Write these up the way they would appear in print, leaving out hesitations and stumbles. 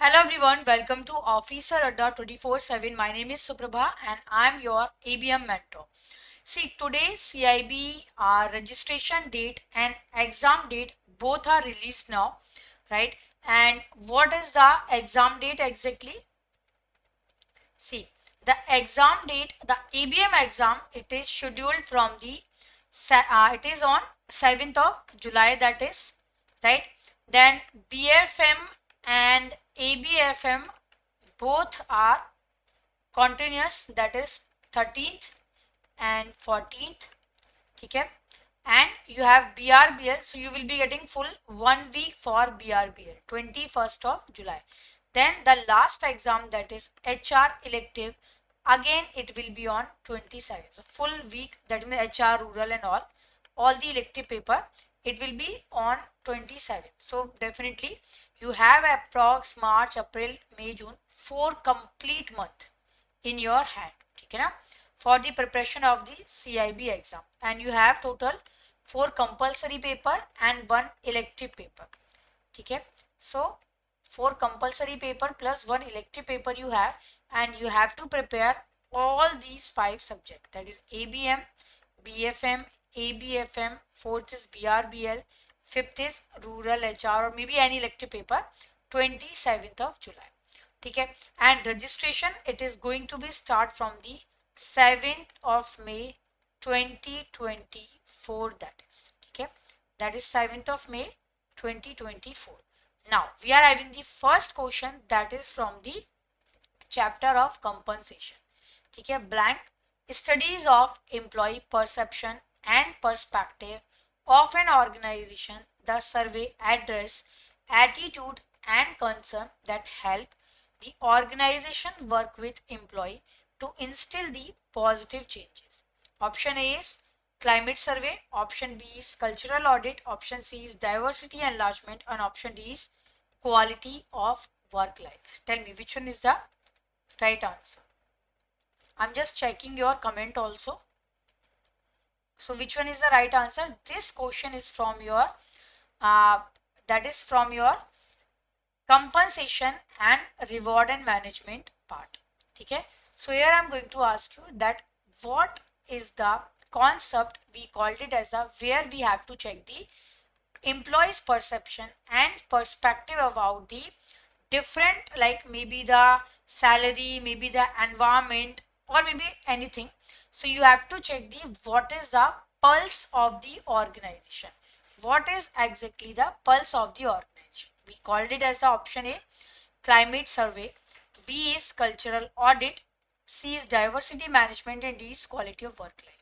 Hello everyone, welcome to Officer Adda 24/7. My name is Suprabha and I'm your ABM mentor. See, today's CIB registration date and exam date both are released now, right? And what is the exam date exactly? See, the exam date, the ABM exam, it is scheduled from it is on 7th of July, that is, right? Then BFM and ABFM both are continuous, that is 13th and 14th. Okay, and you have BRBL, so you will be getting full 1 week for BRBL 21st of July. Then the last exam, that is HR elective, again it will be on 27th. So full week, that is HR rural and all the elective paper, it will be on 27th. So definitely you have approx March, April, May, June, 4 complete month in your hand. Okay, na? For the preparation of the CIB exam, and you have total 4 compulsory paper and 1 elective paper. Okay, so 4 compulsory paper plus 1 elective paper you have, and you have to prepare all these 5 subjects, that is ABM, BFM, ABFM, 4th is BRBL, 5th is rural HR or maybe any elective paper, 27th of July. Okay, and registration, it is going to be start from the 7th of May 2024, that is 7th of May 2024. Now we are having the first question, that is from the chapter of compensation. Okay, blank. Studies of employee perception and perspective of an organization. The survey address attitude and concern that help the organization work with employee to instill the positive changes. Option A is climate survey, option B is cultural audit, option C is diversity enlargement, and option D is quality of work life. Tell me which one is the right answer. I'm just checking your comment also. So which one is the right answer? This question is from your that is from your compensation and reward and management part. Okay, so here I'm going to ask you that what is the concept, we called it as a where we have to check the employees perception and perspective about the different, like maybe the salary, maybe the environment, or maybe anything. So you have to check the what is the pulse of the organization. What is exactly the pulse of the organization? We called it as the option A climate survey, B is cultural audit, C is diversity management, and D is quality of work life.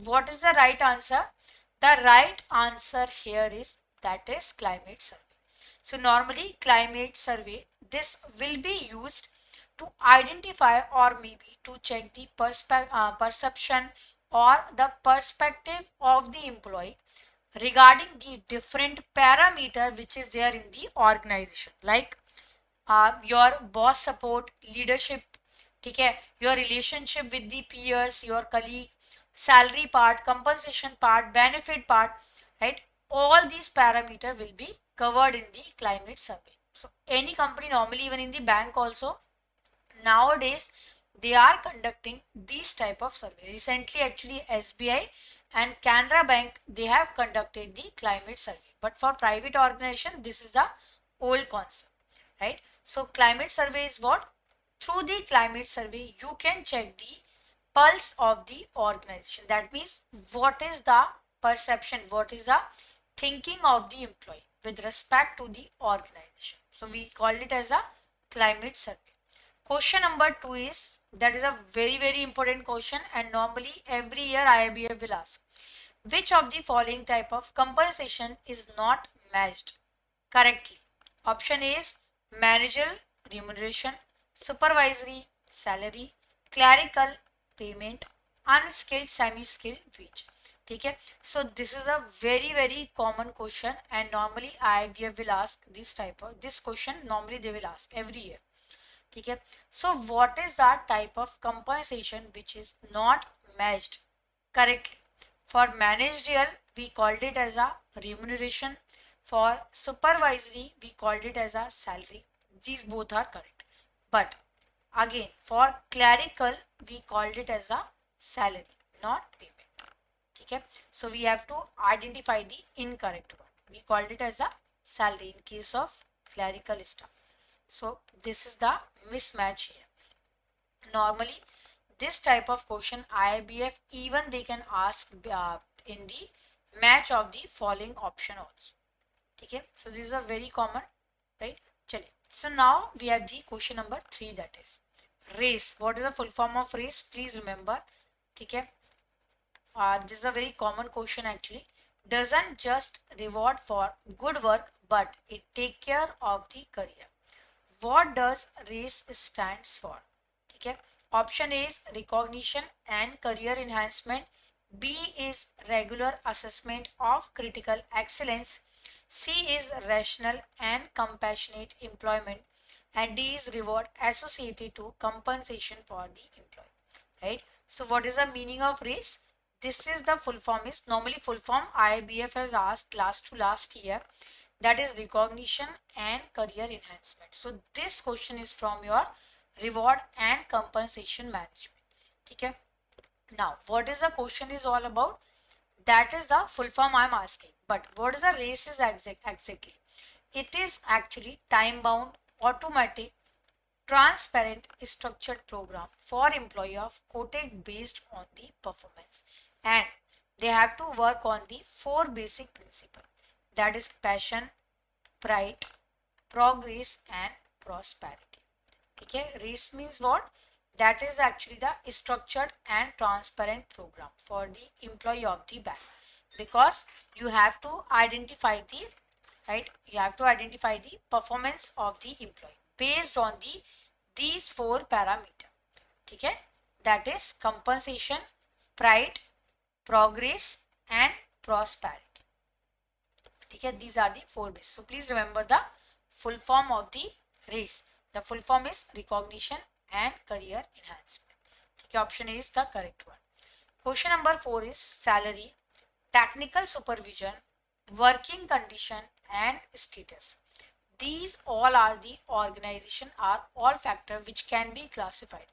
What is the right answer? The right answer here is that is climate survey. So normally climate survey, this will be used to identify or maybe to check the perception or the perspective of the employee regarding the different parameter which is there in the organization, like your boss support, leadership, okay, your relationship with the peers, your colleague, salary part, compensation part, benefit part, right? All these parameters will be covered in the climate survey. So any company, normally even in the bank also, nowadays they are conducting these type of survey. Recently actually SBI and Canara Bank, they have conducted the climate survey, but for private organization this is the old concept, right? So climate survey is what? Through the climate survey you can check the pulse of the organization. That means what is the perception, what is the thinking of the employee with respect to the organization. So we called it as a climate survey. Question number 2 is, that is a very important question, and normally every year IIBF will ask, which of the following type of compensation is not matched correctly? Option A is managerial remuneration, supervisory salary, clerical payment, unskilled semi skilled wage. ठीक है, so this is a very common question and normally IIBF will ask this type of this question. Normally they will ask every year. ठीक है, so what is that type of compensation which is not matched correctly? For managerial we called it as a remuneration, for supervisory we called it as a salary. These both are correct, but again for clerical we called it as a salary, not payment. ठीक है, so we have to identify the incorrect one. We called it as a salary in case of clerical staff. So this is the mismatch here. Normally this type of question IIBF even they can ask in the match of the following option also. Okay, so this is a very common, right? Chale. So now we have the question number 3, that is race. What is the full form of race? Please remember. Okay, this is a very common question actually. Doesn't just reward for good work but it take care of the career. What does RACE stands for? ठीक है, option A is recognition and career enhancement, B is regular assessment of critical excellence, C is rational and compassionate employment, and D is reward associated to compensation for the employee. Right, so what is the meaning of RACE? This is the full form. Is normally full form IIBF has asked last year, that is recognition and career enhancement. So this question is from your reward and compensation management. Okay, now what is the question is all about? That is the full form I am asking, but what is the RACE is exactly? It is actually time bound, automatic, transparent, structured program for employee of quoted based on the performance, and they have to work on the 4 basic principles, that is passion, pride, progress and prosperity. Okay, RACE means what? That is actually the structured and transparent program for the employee of the bank, because you have to identify the, right, you have to identify the performance of the employee based on the these 4 parameters. Okay, that is compensation, pride, progress and prosperity. Okay, these are the 4 bases. So please remember the full form of the RACE. The full form is recognition and career enhancement. Okay, option A is the correct one. Question number 4 is salary, technical supervision, working condition and status. These all are the organization are all factors which can be classified.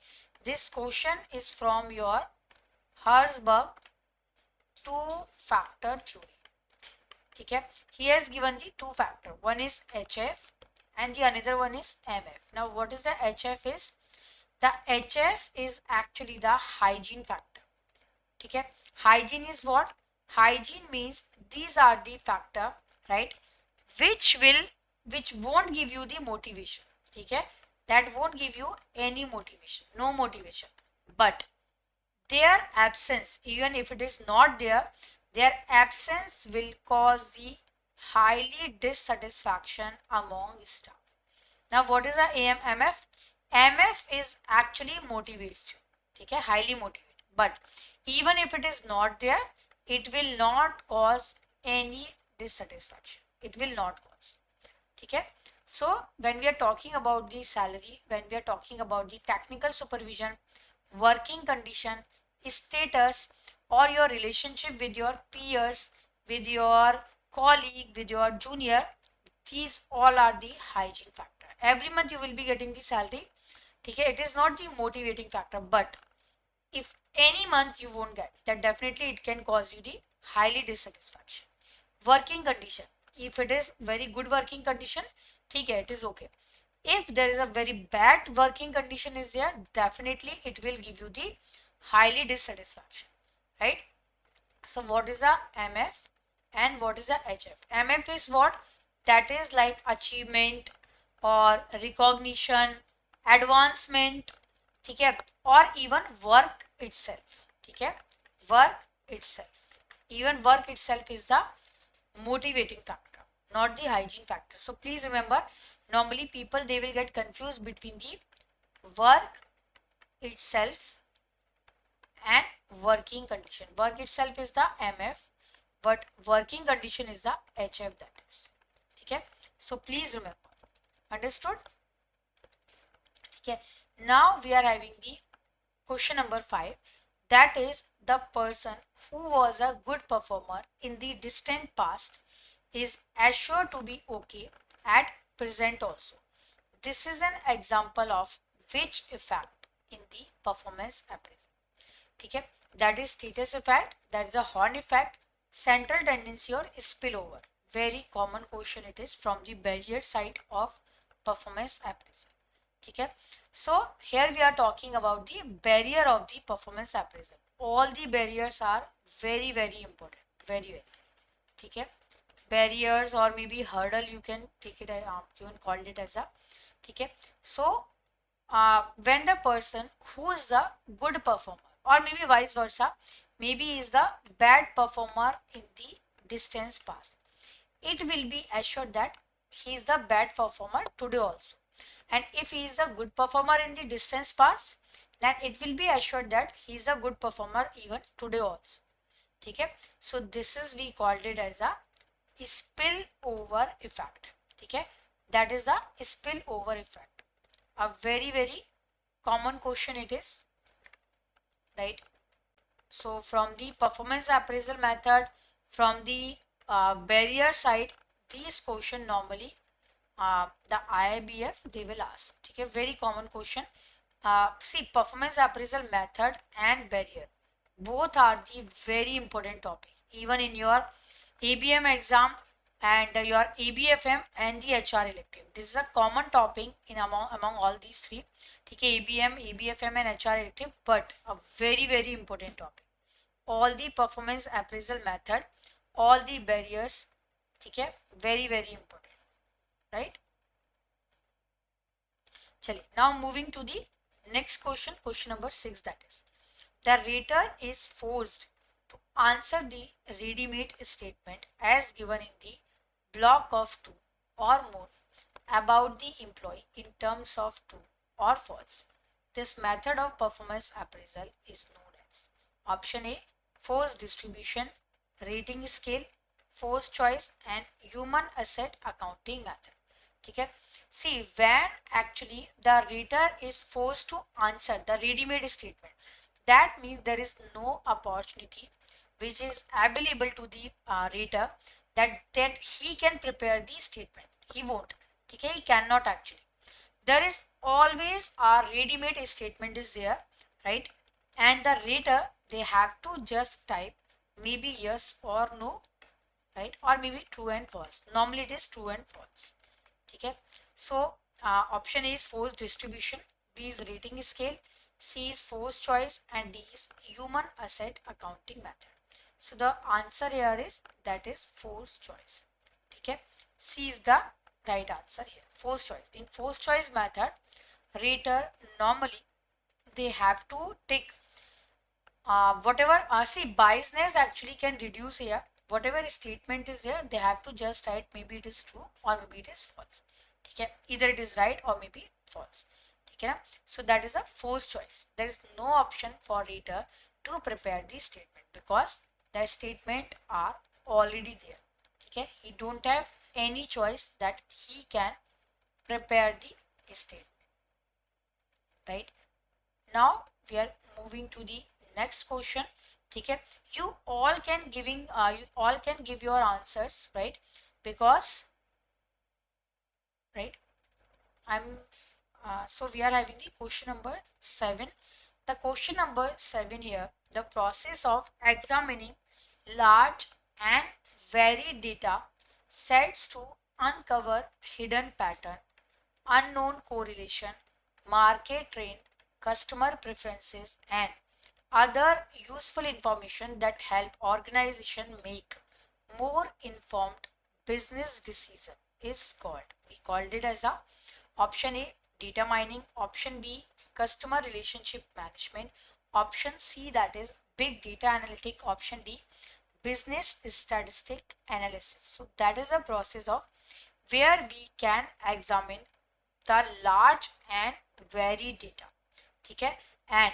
This question is from your Herzberg 2-factor theory. Okay, he has given the 2 factor. One is HF and the another one is MF. Now what is the HF is? The HF is actually the hygiene factor. Okay, hygiene is what? Hygiene means these are the factor, right, which won't give you the motivation. Okay, that won't give you any motivation, no motivation, but their absence, even if it is not there, their absence will cause the highly dissatisfaction among staff. Now what is the MF? MF is actually motivates you. Okay, highly motivated, but even if it is not there, it will not cause any dissatisfaction. It will not cause. Okay, so when we are talking about the salary, when we are talking about the technical supervision, working condition, status, or your relationship with your peers, with your colleague, with your junior, these all are the hygiene factor. Every month you will be getting the salary. Okay, it is not the motivating factor, but if any month you won't get, then definitely it can cause you the highly dissatisfaction. Working condition, if it is very good working condition, okay, it is okay. If there is a very bad working condition is there, definitely it will give you the highly dissatisfaction, right? So what is the MF and what is the HF? MF is what? That is like achievement or recognition, advancement, okay, or even work itself. Okay, work itself, even work itself is the motivating factor, not the hygiene factor. So please remember, normally people they will get confused between the work itself and working condition. Work itself is the MF, but working condition is the HF, that is. Okay, so please remember. Understood? Okay, now we are having the question number 5, that is the person who was a good performer in the distant past is assured to be okay at present also. This is an example of which effect in the performance appraisal. ठीक है, that is status effect, that is the horn effect, central tendency or spillover. Very common question it is from the barrier side of performance appraisal. ठीक है, so here we are talking about the barrier of the performance appraisal. All the barriers are very important, very. ठीक है, barriers or maybe hurdle, you can take it, you can call it as a. ठीक है, so when the person who is the good performer or maybe vice versa, maybe is the bad performer in the distance past, it will be assured that he is the bad performer today also. And if he is the good performer in the distance past, then it will be assured that he is a good performer even today also. ठीक है, so this is, we called it as a spillover effect. ठीक है, that is the spillover effect. A very common question it is, right? So from the performance appraisal method, from the barrier side, these question normally the IIBF they will ask. Okay, very common question. See, performance appraisal method and barrier, both are the very important topic even in your ABM exam and your ABFM and the HR elective. This is a common topic in among all these three. Okay, ABM, ABFM and HR elective, but a very important topic. All the performance appraisal method, all the barriers. Okay, very important, right? Chali, now moving to the next question, question number 6, that is the rater is forced to answer the ready-made statement as given in the block of 2 or more about the employee in terms of true or false. This method of performance appraisal is known as option A, forced distribution, rating scale, forced choice and human asset accounting method. ठीक है, see, when actually the rater is forced to answer the ready-made statement, that means there is no opportunity which is available to the rater that he can prepare the statement. He won't. Okay, he cannot actually. There is always a ready-made statement is there, right? And the rater, they have to just type maybe yes or no, right? Or maybe true and false. Normally it is true and false. Okay, so option A is forced distribution, B is rating scale, C is forced choice and D is human asset accounting method. So the answer here is that is forced choice. Okay, C is the right answer here, forced choice. In forced choice method, rater normally they have to take whatever, see, biasness actually can reduce here. Whatever statement is there, they have to just write maybe it is true or maybe it is false. Okay, either it is right or maybe false. Okay, so that is a forced choice. There is no option for rater to prepare the statement because the statement are already there. Okay, he don't have any choice that he can prepare the statement, right? Now we are moving to the next question. Okay, you all can give your answers, right? Because, right, so we are having the question number 7. The question number 7 here, the process of examining large and varied data sets to uncover hidden pattern, unknown correlation, market trend, customer preferences and other useful information that help organization make more informed business decision is called. We called it as a option A, data mining, option B, customer relationship management, option C, that is big data analytic, option D, business statistic analysis. So that is a process of where we can examine the large and varied data. Okay, and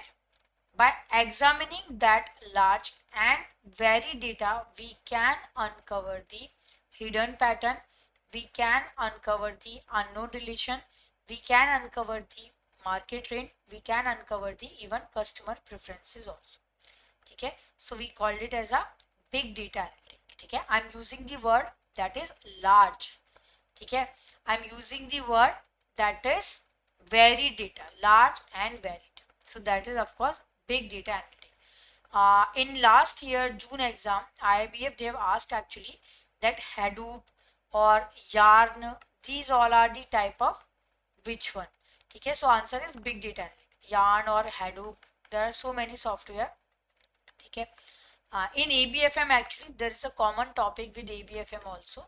By examining that large and varied data, we can uncover the hidden pattern, we can uncover the unknown relation, we can uncover the market trend, we can uncover the even customer preferences also. Okay, so we called it as a big data analytic. Okay, I'm using the word that is large. Okay, I'm using the word that is varied data, large and varied. So that is of course big data analytic. In last year June exam, IBF they have asked actually that Hadoop or Yarn, these all are the type of which one. Okay, so answer is big data analytic. Yarn or Hadoop, there are so many software. Okay, in ABFM actually there is a common topic with ABFM also.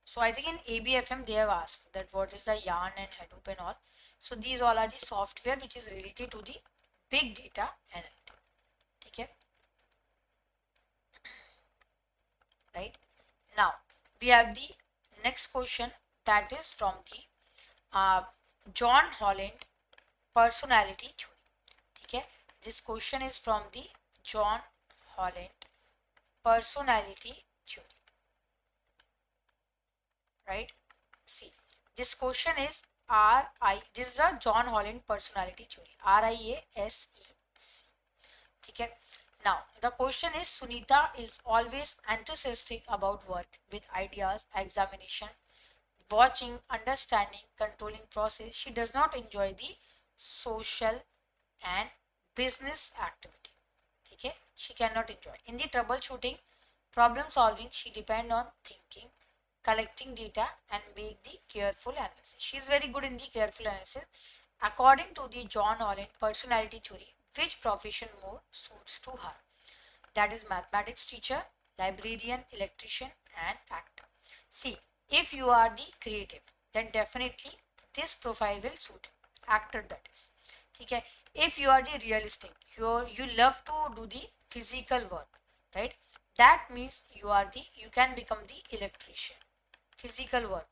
So I think in ABFM they have asked that what is the Yarn and Hadoop and all. So these all are the software which is related to the big data analytics. Okay, right. Now we have the next question that is from the John Holland personality theory. Okay, this question is from the John Holland personality theory. Right. See, this question is this is a John Holland personality theory, RIASEC. Okay. Now the question is, Sunita is always enthusiastic about work with ideas, examination, watching, understanding, controlling process. She does not enjoy the social and business activity. Okay, she cannot enjoy. In the troubleshooting, problem solving, she depend on thinking, collecting data and make the careful analysis. She is very good in the careful analysis. According to the John Holland personality theory, which profession more suits to her? That is mathematics teacher, librarian, electrician and actor. See, if you are the creative, then definitely this profile will suit actor, that is. Okay, if you are the realistic, you love to do the physical work, right? That means you can become the electrician, physical work,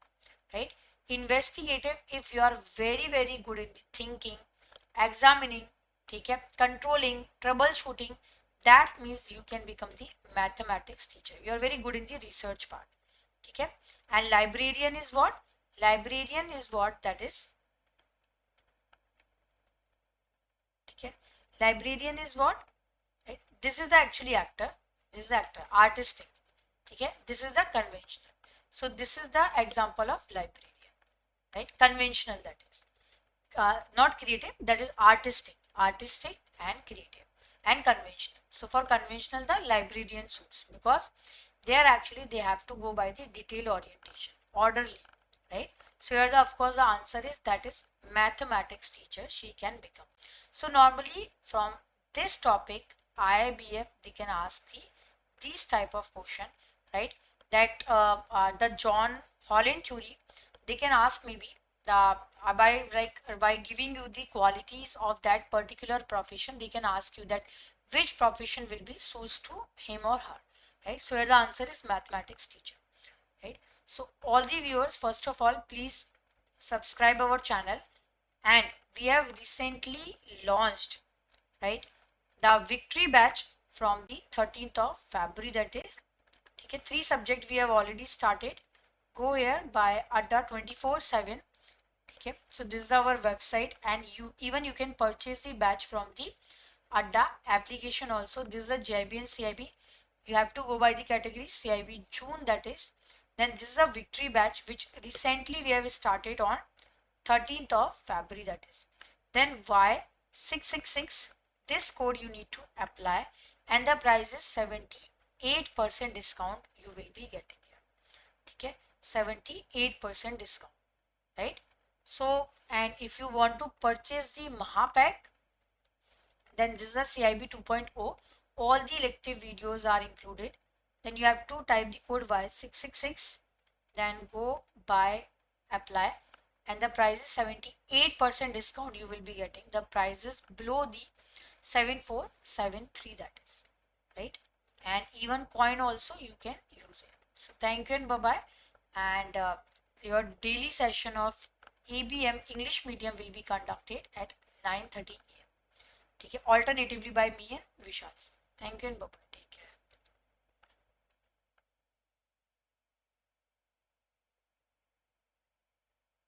right? Investigative, if you are very good in the thinking, examining, okay, controlling, troubleshooting, that means you can become the mathematics teacher. You are very good in the research part. Okay, and librarian is what? Librarian is what? That is, okay, librarian is what? Right, this is the actually actor, this is the actor, artistic. Okay, this is the conventional. So this is the example of librarian, right? Conventional, that is not creative, that is artistic, artistic and creative and conventional. So for conventional the librarian suits, because they are actually they have to go by the detail orientation, orderly, right? So here of course the answer is that is mathematics teacher she can become. So normally from this topic IIBF they can ask these type of question, right? That the John Holland theory they can ask maybe the by giving you the qualities of that particular profession, they can ask you that which profession will be suits to him or her, right? So here the answer is mathematics teacher, right? So all the viewers, first of all, please subscribe our channel, and we have recently launched, right, the victory batch from the 13th of February, that is, okay, 3 subjects we have already started. Go here by Adda 24/7. Okay, so this is our website, and you can purchase the batch from the Adda application also. This is a JIB and CIB. You have to go by the category CIB June, that is. Then this is a victory batch which recently we have started on 13th of February, that is. Then why 666, this code you need to apply, and the price is 78% discount you will be getting here. Okay, 78% discount, right? So, and if you want to purchase the Mahapack, then this is a CIB 2.0. All the elective videos are included. Then you have to type the code Y666, then go buy, apply, and the price is 78% discount you will be getting. The price is below the 7473, that is, right? And even coin also you can use it. So thank you and bye bye. And your daily session of ABM English medium will be conducted at 9:30 a.m. ठीक है, alternatively by me and Vishal. Thank you and bye.